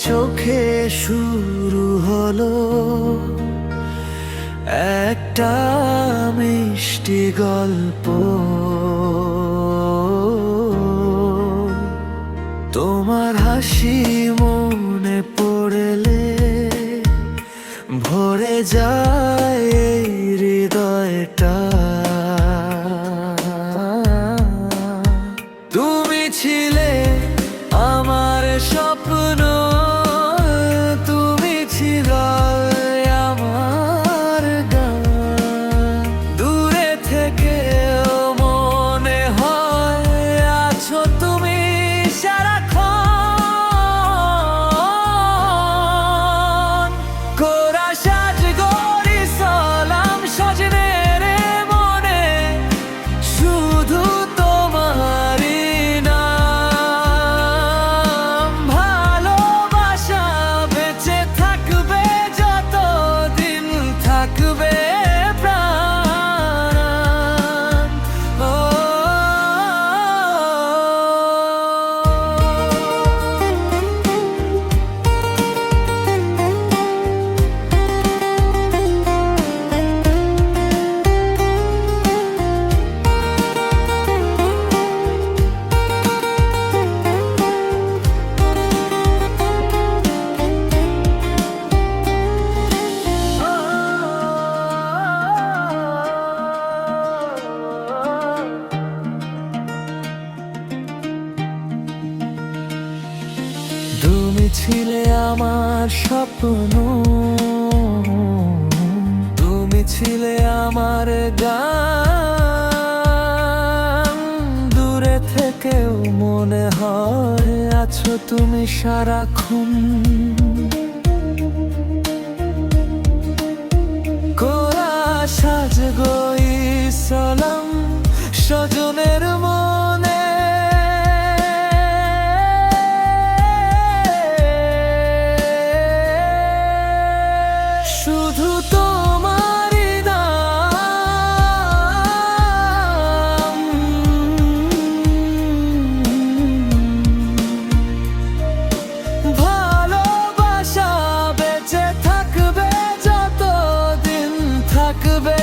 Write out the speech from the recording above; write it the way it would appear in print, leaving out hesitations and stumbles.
চোখে শুরু হলো একটা মিষ্টি গল্প। তোমার হাসি মনে পড়লে ভরে যায় এই হৃদয়টা। তুমি ছিলে আমার স্বপ্ন, তুমি ছিলে আমার গান। দূরে থেকেও মনে হয় আছো তুমি সারাক্ষণ। কোরা সাজ গরি সালাম সাজনে রে মনে, শুধু তোমারই নাম। ভালোবাসা বেঁচে থাকবে যতদিন থাকবে প্রাণ। ও তুমি ছিলে আমার স্বপ্ন, তুমি ছিলে আমার গান। দূরে থেকেও মনে হয় আছো তুমি সারাক্ষণ। কোরা সাজ গই সালাম স্বজনের মনে, শুধু তোমারই নাম। ভালোবাসা বেঁচে থাকবে যতদিন থাকবে